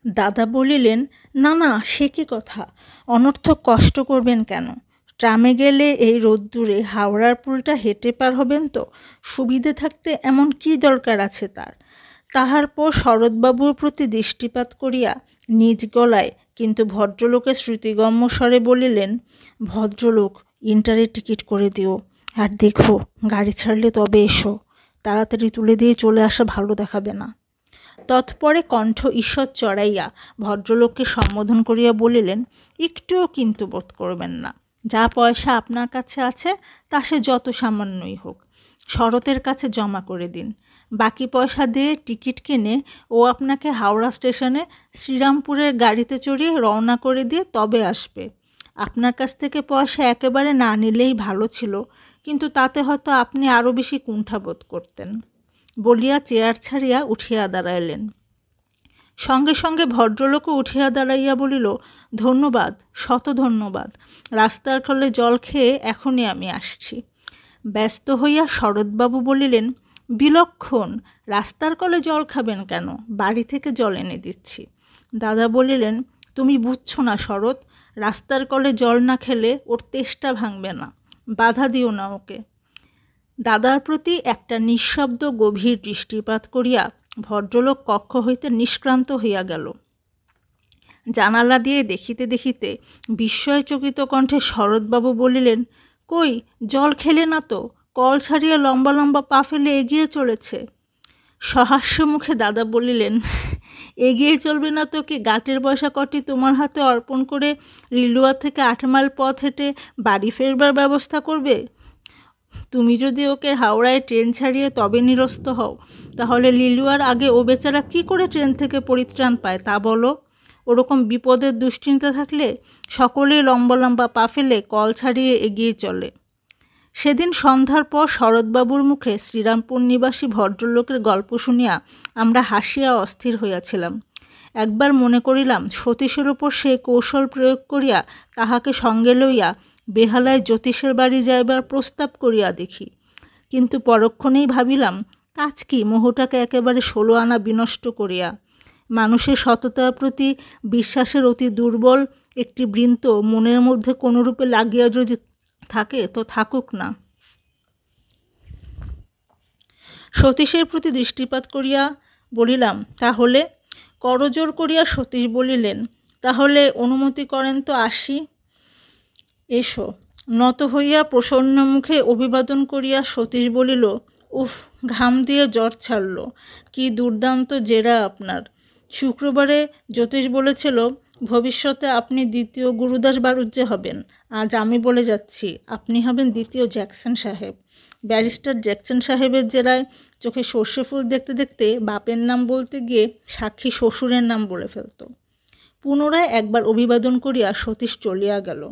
দাদা বলিলেন, না না, সে কি কথা, অনর্থক কষ্ট করবেন কেন? ট্রামে গেলে এই রোদ্দুরে হাওড়ার পুলটা হেঁটে পার হবেন তো, সুবিধে থাকতে এমন কি দরকার আছে তার? তাহার পর শরৎবাবুর প্রতি দৃষ্টিপাত করিয়া নিজ গলায় কিন্তু ভদ্রলোকের শ্রুতিগম্য স্বরে বলিলেন, ভদ্রলোক, ইন্টারে টিকিট করে দিও, আর দেখো গাড়ি ছাড়লে তবে এসো, তাড়াতাড়ি তুলে দিয়ে চলে আসা ভালো দেখাবে না। তৎপরে কণ্ঠ ঈষৎ চড়াইয়া ভদ্রলোককে সম্বোধন করিয়া বলিলেন, একটুও কিন্তু বোধ করবেন না, যা পয়সা আপনার কাছে আছে তা সে যত সামান্যই হোক, শরতের কাছে জমা করে দিন। বাকি পয়সা দিয়ে টিকিট কিনে ও আপনাকে হাওড়া স্টেশনে শ্রীরামপুরের গাড়িতে চড়িয়ে রওনা করে দিয়ে তবে আসবে। আপনার কাছ থেকে পয়সা একেবারে না নিলেই ভালো ছিল, কিন্তু তাতে হয়তো আপনি আরও বেশি কুণ্ঠাবোধ করতেন। বলিয়া চেয়ার ছাড়িয়া উঠিয়া দাঁড়াইলেন। সঙ্গে সঙ্গে ভদ্রলোকও উঠিয়া দাঁড়াইয়া বলিল, ধন্যবাদ, শত ধন্যবাদ, রাস্তার কলে জল খেয়ে এখনই আমি আসছি। ব্যস্ত হইয়া শরৎবাবু বলিলেন, বিলক্ষণ, রাস্তার কলে জল খাবেন কেন, বাড়ি থেকে জল এনে দিচ্ছি। দাদা বলিলেন, তুমি বুঝছো না শরৎ, রাস্তার কলে জল না খেলে ওর তেষ্টা ভাঙবে না, বাধা দিও না ওকে। দাদার প্রতি একটা নিঃশব্দ গভীর দৃষ্টিপাত করিয়া ভদ্রলোক কক্ষ হইতে নিষ্ক্রান্ত হইয়া গেল। জানালা দিয়ে দেখিতে দেখিতে বিস্ময়চকিত কণ্ঠে শরৎবাবু বলিলেন, কই, জল খেলে না তো, কল ছাড়িয়ে লম্বা লম্বা পা ফেলে এগিয়ে চলেছে। সহাস্য মুখে দাদা বলিলেন, এগিয়ে চলবে না তো কি গাঁটের পয়সা কটি তোমার হাতে অর্পণ করে লিলুয়া থেকে 8 মাইল পথ হেঁটে বাড়ি ফেরবার ব্যবস্থা করবে? তুমি যদি ওকে হাওড়ায় ট্রেন ছাড়িয়ে তবে নিরস্ত হও, তাহলে লিলুয়ার আগে ও বেচারা কী করে ট্রেন থেকে পরিত্রাণ পায় তা বলো? ওরকম বিপদের দুশ্চিন্তা থাকলে সকলেই লম্বা লম্বা পা ফেলে কল ছাড়িয়ে এগিয়ে চলে। সেদিন সন্ধ্যার পর শরৎবাবুর মুখে শ্রীরামপুর নিবাসী ভদ্রলোকের গল্প শুনিয়া আমরা হাসিয়া অস্থির হইয়াছিলাম। একবার মনে করিলাম সতীশের ওপর সে কৌশল প্রয়োগ করিয়া তাহাকে সঙ্গে লইয়া বেহালায় জ্যোতিষের বাড়ি যাইবার প্রস্তাব করিয়া দেখি, কিন্তু পরক্ষণেই ভাবিলাম, কাজ কি মোহটাকে একেবারে 16 আনা বিনষ্ট করিয়া। মানুষের সততার প্রতি বিশ্বাসের অতি দুর্বল একটি বৃন্ত মনের মধ্যে কোনোরূপে লাগিয়া যদি থাকে তো থাকুক না। সতীশের প্রতি দৃষ্টিপাত করিয়া বলিলাম, তাহলে? করজোর করিয়া সতীশ বলিলেন, তাহলে অনুমতি করেন তো আসি। এসো। নত হইয়া প্রসন্ন মুখে অভিবাদন করিয়া সতীশ বলিল, উফ, ঘাম দিয়ে জ্বর ছাড়ল, কি দুর্দান্ত জেরা আপনার। শুক্রবারে জ্যোতিষ বলেছিল ভবিষ্যতে আপনি দ্বিতীয় গুরুদাস বাড়ুজ্যে হবেন, আজ আমি বলে যাচ্ছি আপনি হবেন দ্বিতীয় জ্যাকসন সাহেব। ব্যারিস্টার জ্যাকসন সাহেবের জেরায় চোখে সর্ষে ফুল দেখতে দেখতে বাপের নাম বলতে গিয়ে সাক্ষী শ্বশুরের নাম বলে ফেলত। পুনরায় একবার অভিবাদন করিয়া সতীশ চলিয়া গেল।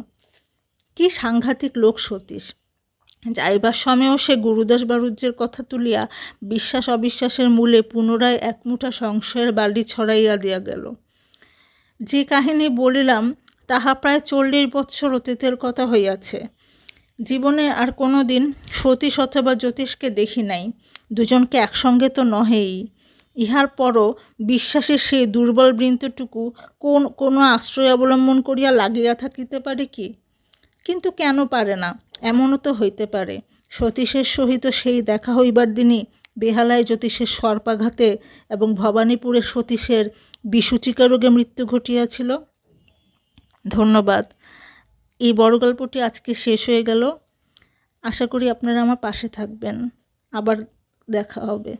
কি সাংঘাতিক লোক সতীশ! যাইবার সময়ও সে গুরুদাস বাড়ুজ্যের কথা তুলিয়া বিশ্বাস অবিশ্বাসের মূলে পুনরায় একমুঠা সংশয়ের বালি ছড়াইয়া দিয়া গেল। যে কাহিনী বলিলাম তাহা প্রায় 40 বৎসর অতীতের কথা হইয়াছে। জীবনে আর কোনো দিন সতীশ অথবা জ্যোতিষকে দেখি নাই, দুজনকে একসঙ্গে তো নহেই। ইহার পরও বিশ্বাসের সেই দুর্বল বৃন্তটুকু কোনো আশ্রয় অবলম্বন করিয়া লাগিয়া থাকিতে পারে কি? কিন্তু কেন পারে না? এমনও তো হইতে পারে সতীশের সহিত সেই দেখা হইবার দিনই বেহালায় জ্যোতিষের সর্পাঘাতে এবং ভবানীপুরে সতীশের বিসূচিকা রোগে মৃত্যু ঘটিয়াছিল। ধন্যবাদ। এই বড় গল্পটি আজকে শেষ হয়ে গেল। আশা করি আপনারা আমার পাশে থাকবেন। আবার দেখা হবে।